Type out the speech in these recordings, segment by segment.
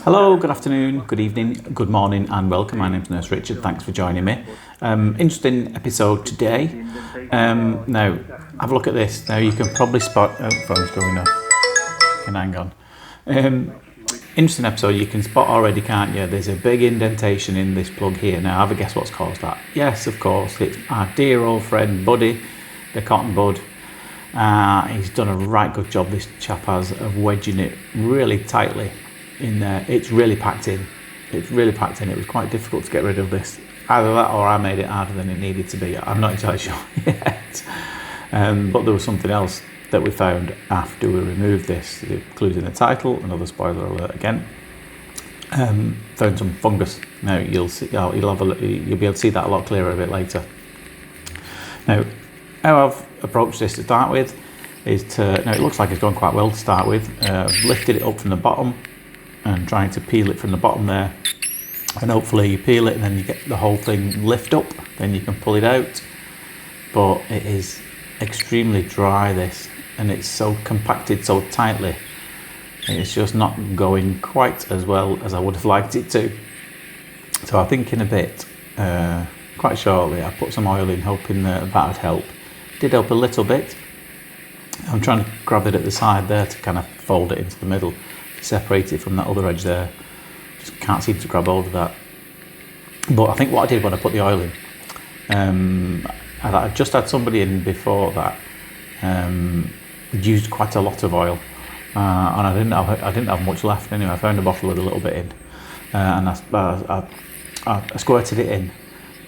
Hello, good afternoon, good evening, good morning and welcome. My name's Nurse Richard, thanks for joining me. Interesting episode today. Now, have a look at this. Now you can probably spot, phone's going off, can hang on. Interesting episode, you can spot already, can't you? There's a big indentation in this plug here. Now have a guess what's caused that. Yes, of course, it's our dear old friend Buddy, the cotton bud. He's done a right good job, this chap has, of wedging it really tightly in there. It's really packed in. It was quite difficult to get rid of this. Either that or I made it harder than it needed to be. I'm not entirely sure yet. But there was something else that we found after we removed this, including the title, another spoiler alert again. Found some fungus. Now you'll be able to see that a lot clearer a bit later. Now, how I've approached this to start with is now it looks like it's gone quite well to start with. Lifted it up from the bottom and trying to peel it from the bottom there, and hopefully you peel it and then you get the whole thing lift up, then you can pull it out. But it is extremely dry, this, and it's so compacted so tightly, it's just not going quite as well as I would have liked it to. So I think in a bit, quite shortly, I put some oil in hoping that would help. Did help a little bit. I'm trying to grab it at the side there to kind of fold it into the middle, separate it from that other edge there. Just can't seem to grab hold of that. But I think what I did when I put the oil in, I just had somebody in before that used quite a lot of oil, and I didn't have much left anyway. I found a bottle with a little bit in, and I squirted it in,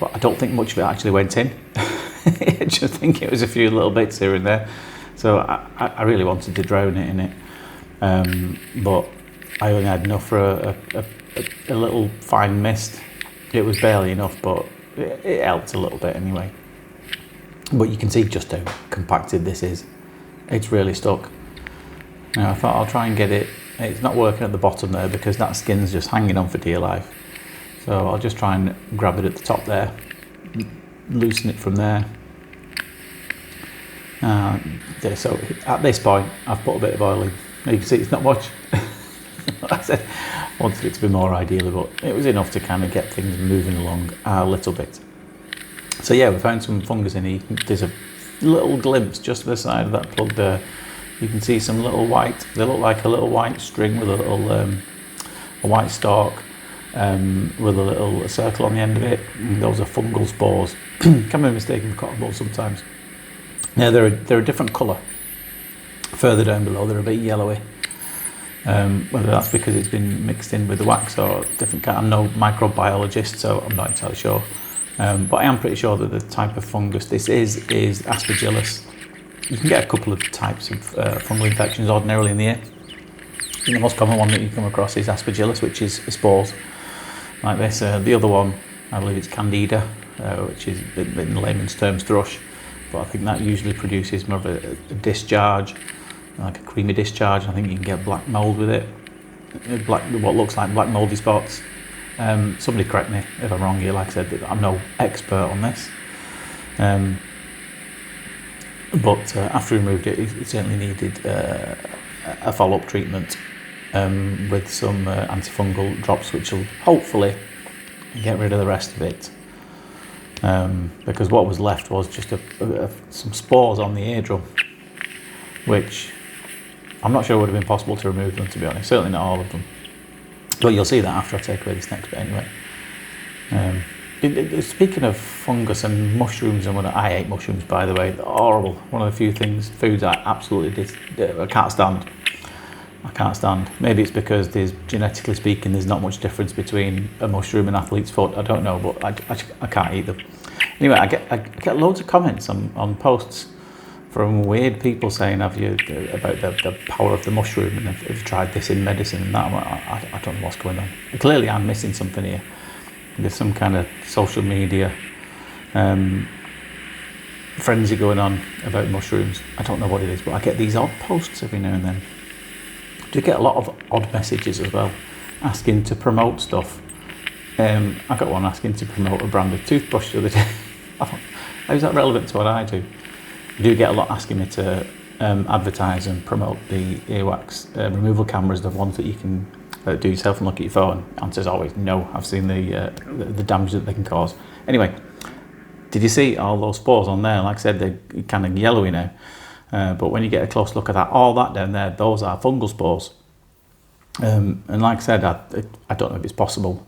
but I don't think much of it actually went in. I just think it was a few little bits here and there. So I really wanted to drown it in it. But I only had enough for a little fine mist. It was barely enough, but it helped a little bit anyway. But you can see just how compacted this is. It's really stuck. Now I thought I'll try and get it. It's not working at the bottom there because that skin's just hanging on for dear life. So I'll just try and grab it at the top there, loosen it from there. So at this point, I've put a bit of oil in. You can see it's not much. I said I wanted it to be more ideally, but it was enough to kind of get things moving along a little bit. So yeah, we found some fungus in here. There's a little glimpse just to the side of that plug there. You can see some little white, they look like a little white string with a little a white stalk with a little circle on the end of it. And those are fungal spores. Can be mistaken for cotton bud sometimes. Now they're a different colour. Further down below, they're a bit yellowy. Whether that's because it's been mixed in with the wax or different kind. I'm no microbiologist, so I'm not entirely sure. But I am pretty sure that the type of fungus this is aspergillus. You can get a couple of types of fungal infections ordinarily in the ear. I think the most common one that you come across is aspergillus, which is spores like this. The other one, I believe it's candida, which is in layman's terms thrush. But I think that usually produces more of a discharge, like a creamy discharge. I think you can get black mould with it, what looks like black mouldy spots. Somebody correct me if I'm wrong here. Like I said, I'm no expert on this. But after we removed it, it certainly needed a follow-up treatment with some antifungal drops, which will hopefully get rid of the rest of it. Because what was left was just some spores on the eardrum, which I'm not sure would have been possible to remove them, to be honest. Certainly not all of them. But you'll see that after I take away this next bit anyway. Speaking of fungus and mushrooms, and I hate mushrooms, by the way. They're horrible. One of the few foods I absolutely I can't stand. Maybe it's because genetically speaking, there's not much difference between a mushroom and athlete's foot. I don't know, but I can't eat them. Anyway, I get loads of comments on posts from weird people saying, have you, about the power of the mushroom, and have you tried this in medicine and that. I don't know what's going on. Clearly I'm missing something here. There's some kind of social media frenzy going on about mushrooms. I don't know what it is, but I get these odd posts every now and then. I do get a lot of odd messages as well, asking to promote stuff. I got one asking to promote a brand of toothbrush the other day. How's that relevant to what I do? I do get a lot asking me to advertise and promote the earwax removal cameras, the ones that you can do yourself and look at your phone? Answer is always no. I've seen the damage that they can cause. Anyway, did you see all those spores on there? Like I said, they're kind of yellowy now. But when you get a close look at that, all that down there, those are fungal spores. And like I said, I don't know if it's possible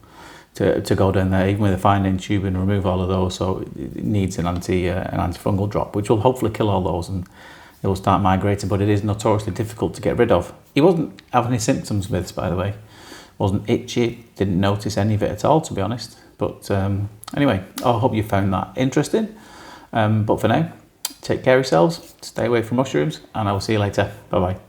to go down there, even with a fine tube, and remove all of those. So it needs an antifungal drop, which will hopefully kill all those, and it will start migrating. But it is notoriously difficult to get rid of. He wasn't having any symptoms with this, by the way. Wasn't itchy, didn't notice any of it at all, to be honest. But anyway, I hope you found that interesting. But for now, take care of yourselves, stay away from mushrooms, and I will see you later. Bye bye.